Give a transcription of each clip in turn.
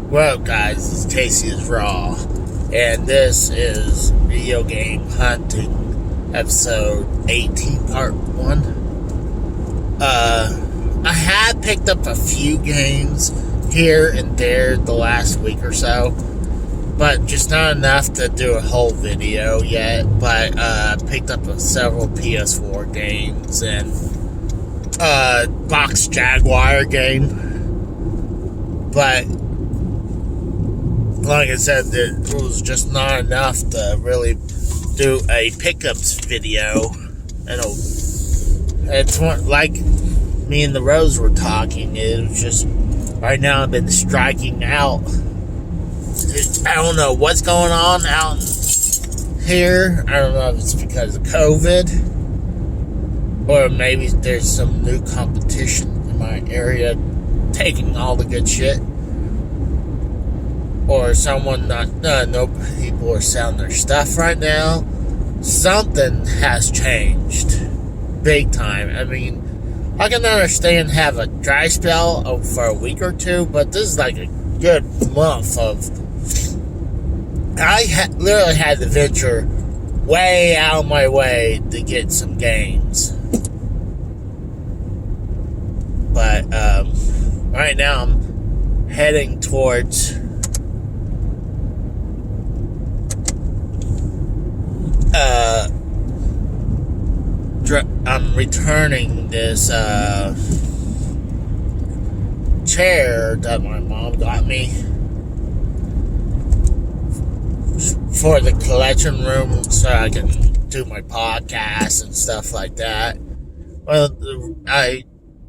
Well, guys, it's Casey is Raw, and this is Video Game Hunting, episode 18, part 1. I had picked up a few games here and there the last week or so, but just not enough to do a whole video yet. But I picked up several PS4 games and Box Jaguar game, but like I said, it was just not enough to really do a pickups video. And it's like me and the Rose were talking. It was just right now I've been striking out. I don't know what's going on out here. I don't know if it's because of COVID, or maybe there's some new competition in my area taking all the good shit. Or someone no people are selling their stuff right now. Something has changed big time. I mean, I can understand have a dry spell for a week or two, but this is like a good month of. I literally had to venture way out of my way to get some games, but right now I'm heading towards. I'm returning this chair that my mom got me for the collection room so I can do my podcast and stuff like that. Well, I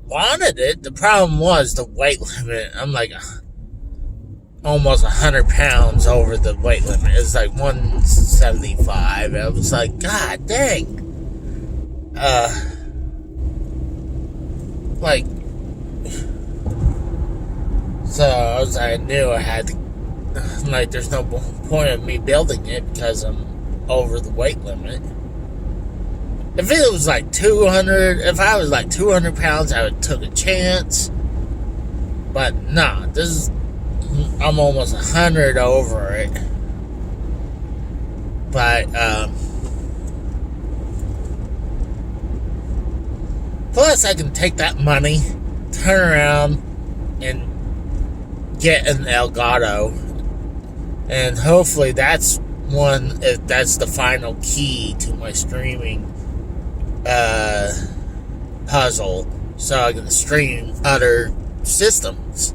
wanted it. The problem was the weight limit. I'm like almost 100 pounds over the weight limit. It's like 175. I was like, God dang. So I knew I had to, there's no point of me building it because I'm over the weight limit. If it was like 200, if I was like 200 pounds, I would took a chance. But nah, I'm almost 100 over it. But, plus I can take that money, turn around, and get an Elgato. And hopefully that's the final key to my streaming, puzzle. So I can stream other systems.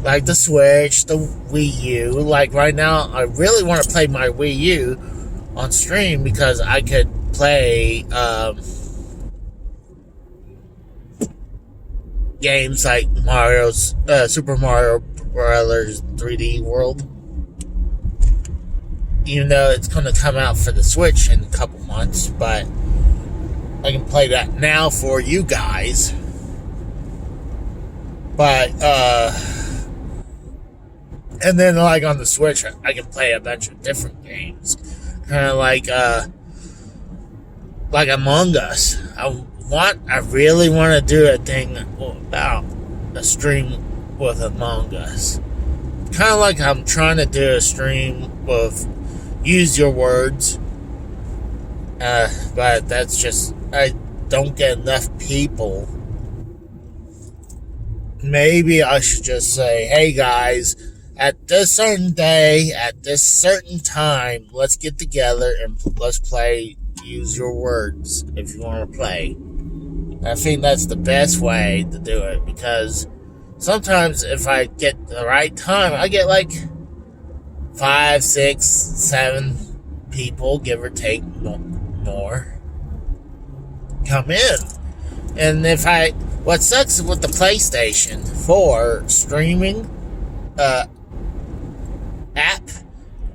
Like the Switch, the Wii U. Like right now, I really want to play my Wii U on stream because I could play games like Super Mario Brothers 3D World. Even though it's going to come out for the Switch in a couple months, but I can play that now for you guys. But, and then, like, on the Switch, I can play a bunch of different games. Kind of like Among Us. I really want to do a thing about a stream with Among Us. Kind of like I'm trying to do a stream with Use Your Words. But that's just, I don't get enough people. Maybe I should just say, hey guys, at this certain day, at this certain time, let's get together and let's play Use Your Words if you want to play. I think that's the best way to do it, because sometimes if I get the right time, I get like 5, 6, 7 people, give or take more, come in. And what sucks with the PlayStation 4 streaming app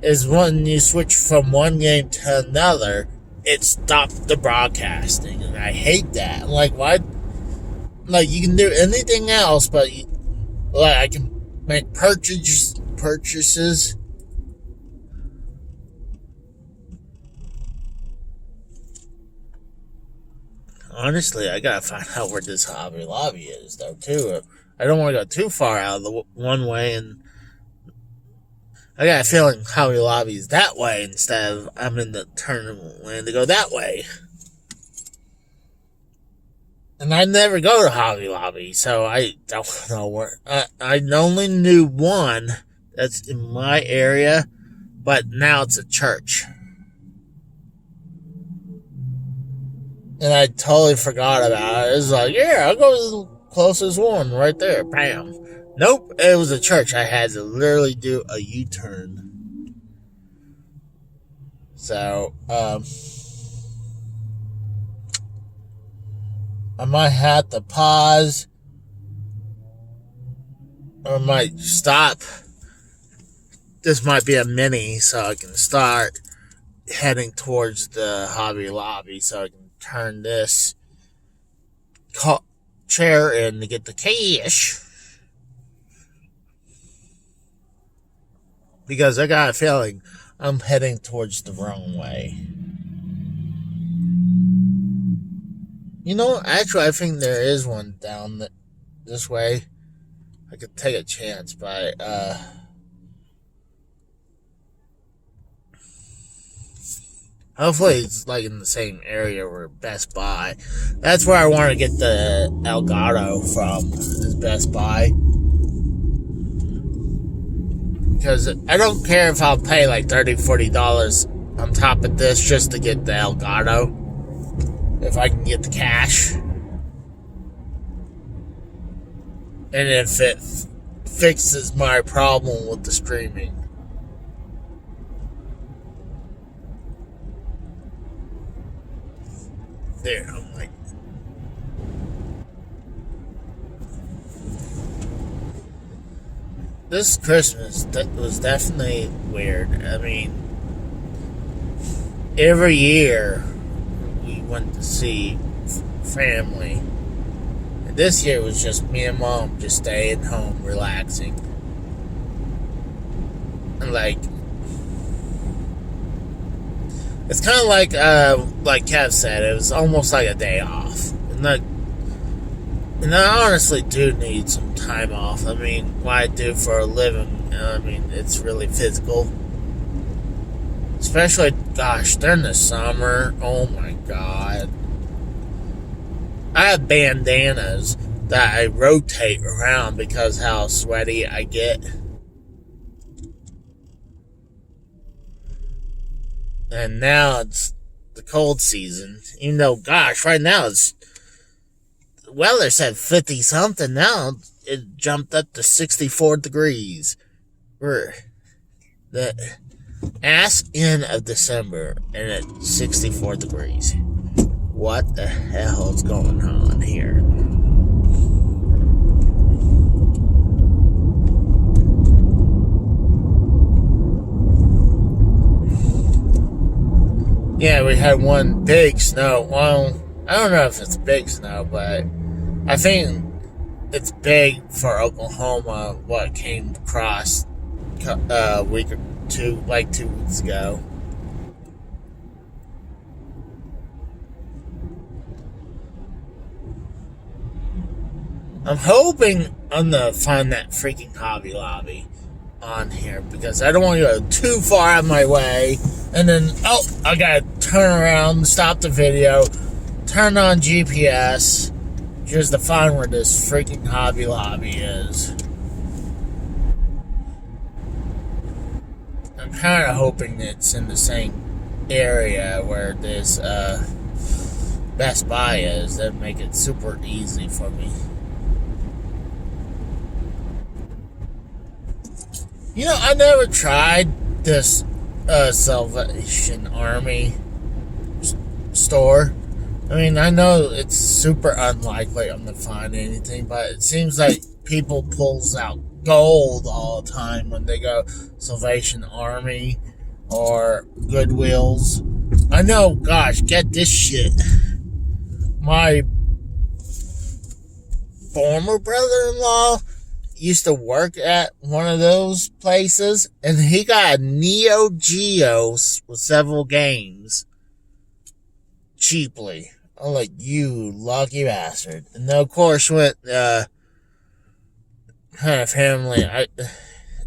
is when you switch from one game to another, it stopped the broadcasting, and I hate that. I'm like, why? Like, you can do anything else, but I can make purchases. Honestly, I gotta find out where this Hobby Lobby is, though, too. I don't want to go too far out of the one way and I got a feeling Hobby Lobby's that way instead of I'm in the tournament land to go that way. And I never go to Hobby Lobby, so I don't know where. I only knew one that's in my area, but now it's a church. And I totally forgot about it. It was like, yeah, I'll go to the closest one right there. Bam. Nope, it was a church. I had to literally do a U-turn. So, I might have to pause or might stop. This might be a mini so I can start heading towards the Hobby Lobby so I can turn this chair in to get the cash. Because I got a feeling I'm heading towards the wrong way. You know, actually, I think there is one down this way. I could take a chance, but hopefully it's like in the same area where Best Buy. That's where I want to get the Elgato from, is Best Buy. Because I don't care if I'll pay like $30, $40 on top of this just to get the Elgato. If I can get the cash. And if it fixes my problem with the streaming. There, I'm like... This Christmas was definitely weird. I mean, every year we went to see family. And this year was just me and Mom just staying home, relaxing. And like, it's kind of like Kev said, it was almost like a day off. And I honestly do need some time off. I mean, what I do for a living, I mean, it's really physical. Especially, gosh, during the summer, oh my God. I have bandanas that I rotate around because how sweaty I get. And now it's the cold season. Even though, gosh, right now it's... The weather said 50 something. Now it jumped up to 64 degrees. We're the ass end of December and it's 64 degrees. What the hell is going on here? Yeah, we had one big snow. Well, I don't know if it's big snow, but I think it's big for Oklahoma, what came across a week or two, like 2 weeks ago. I'm hoping I'm going to find that freaking Hobby Lobby on here because I don't want to go too far out of my way and then, I got to turn around, stop the video, turn on GPS just to find where this freaking Hobby Lobby is. I'm kind of hoping it's in the same area where this Best Buy is. That'd make it super easy for me. You know, I never tried this Salvation Army store. I mean, I know it's super unlikely I'm going to find anything, but it seems like people pulls out gold all the time when they go Salvation Army or Goodwills. I know, gosh, get this shit. My former brother-in-law used to work at one of those places, and he got a Neo Geo with several games cheaply. I'm like, you lucky bastard. And then, of course, with kind of family,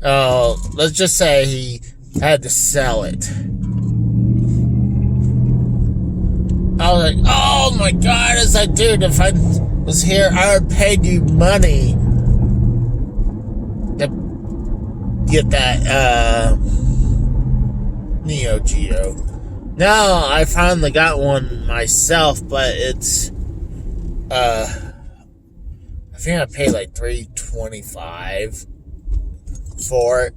Let's just say he had to sell it. I was like, oh my god, as I did, if I was here, I would pay you money to get that, Neo Geo. Now, I finally got one myself, but it's, I think I paid like $325 for it.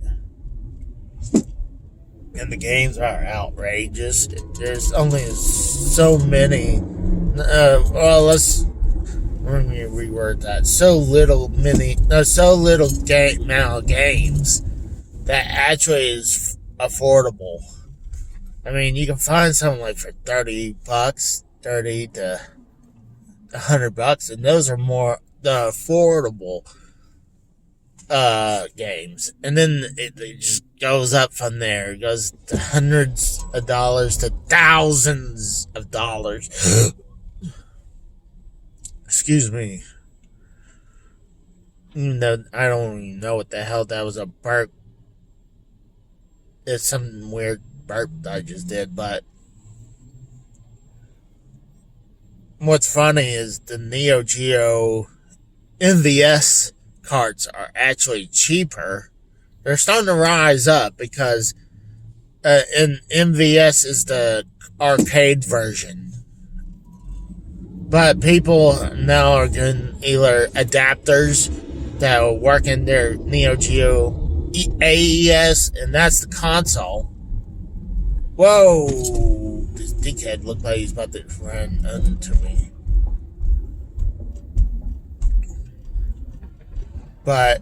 And the games are outrageous. There's only so many. Let me reword that. So little amount of games that actually is affordable. I mean, you can find something like for $30, $30 to $100, and those are more the affordable games. And then it just goes up from there. It goes to hundreds of dollars to thousands of dollars. Excuse me. Even though I don't even know what the hell that was a burp. It's some weird burp I just did, but what's funny is the Neo Geo MVS carts are actually cheaper. They're starting to rise up because in MVS is the arcade version. But people now are getting either adapters that will work in their Neo Geo AES, and that's the console. Whoa! This dickhead looked like he's about to run into me. But,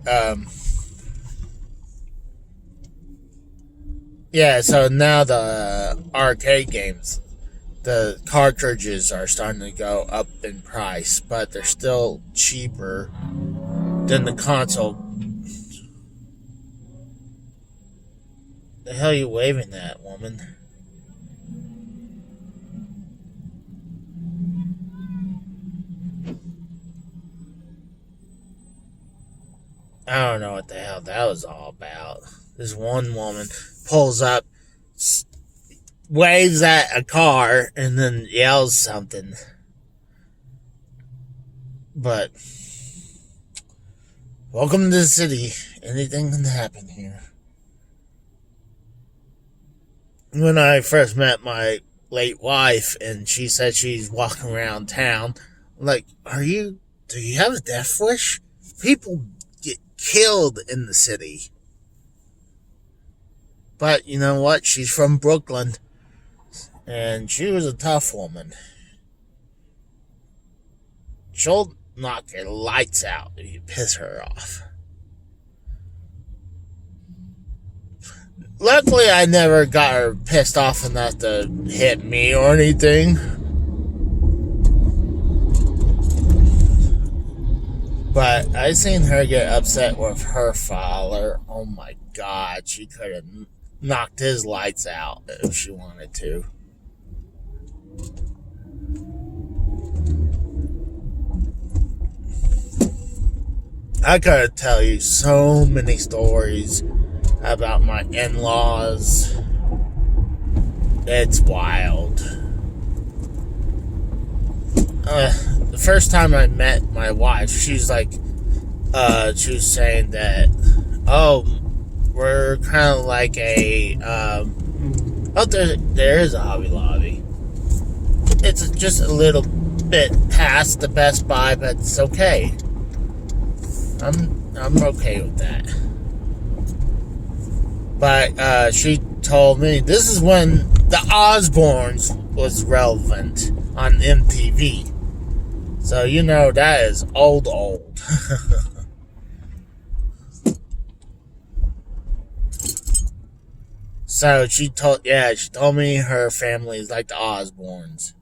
yeah, so now the arcade games, the cartridges are starting to go up in price, but they're still cheaper than the console. The hell are you waving at, woman? I don't know what the hell that was all about. This one woman pulls up, waves at a car, and then yells something. But, welcome to the city. Anything can happen here. When I first met my late wife, and she said she's walking around town, I'm like, do you have a death wish? People get killed in the city. But you know what? She's from Brooklyn, and she was a tough woman. She'll knock your lights out if you piss her off. Luckily, I never got her pissed off enough to hit me or anything. But I seen her get upset with her father. Oh my god, she could have knocked his lights out if she wanted to. I could tell you so many stories about my in-laws. It's wild. The first time I met my wife, she's like, she was saying that, we're kind of like a, there is a Hobby Lobby. It's just a little bit past the Best Buy, but it's okay. I'm okay with that. But she told me this is when the Osbournes was relevant on MTV. So you know that is old. So she told me her family is like the Osbournes.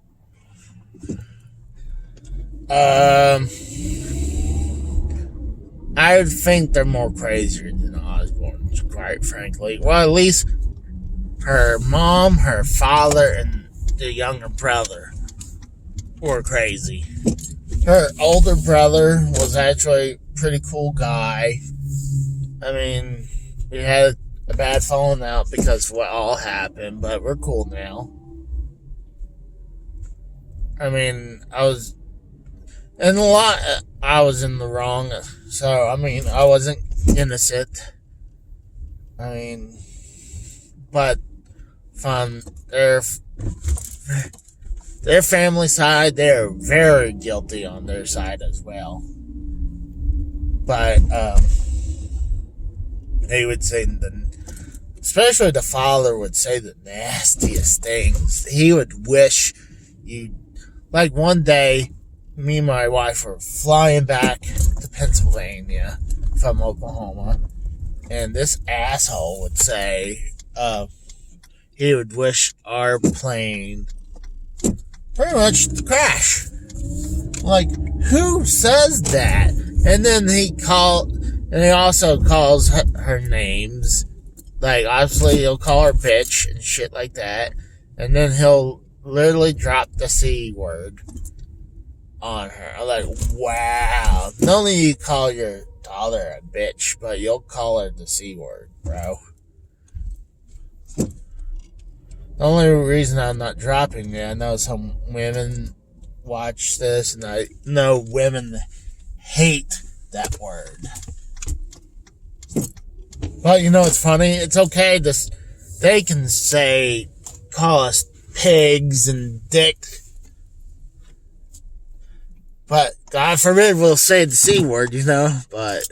I would think they're more crazier than the Osbournes, quite frankly. Well, at least her mom, her father, and the younger brother were crazy. Her older brother was actually a pretty cool guy. I mean, we had a bad falling out because of what all happened, but we're cool now. I mean, I was in a lot. I was in the wrong, so I mean, I wasn't innocent. I mean, but from their family side, they're very guilty on their side as well. But they would say especially the father would say the nastiest things. He would wish you, like one day, me and my wife were flying back to Pennsylvania from Oklahoma, and this asshole would say he would wish our plane pretty much to crash. Like, who says that? And then he also calls her names. Like, obviously, he'll call her bitch and shit like that. And then he'll literally drop the C word on her. I'm like, wow. Not only you call your daughter a bitch, but you'll call her the C word, bro. The only reason I'm not dropping it, I know some women watch this, and I know women hate that word. But you know what's funny? It's okay. They can call us pigs and dick. But God forbid we'll say the C word, you know? But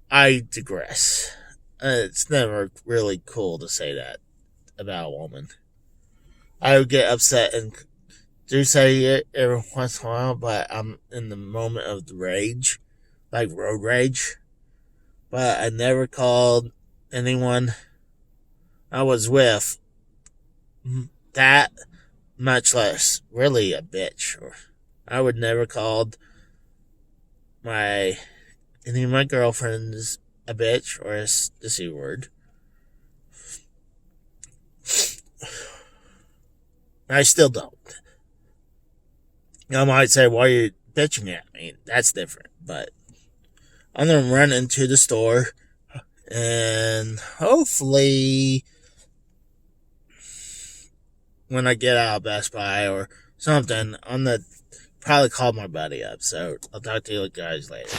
I digress. It's never really cool to say that about a woman. I would get upset and do say it every once in a while, but I'm in the moment of the rage, like road rage. But I never called anyone I was with that, much less really a bitch. Or I would never called any of my girlfriends a bitch or the C word. I still don't. I might say, why are you bitching at me? That's different. But I'm going to run into the store and hopefully when I get out of Best Buy or something, I'm going to probably call my buddy up. So I'll talk to you guys later.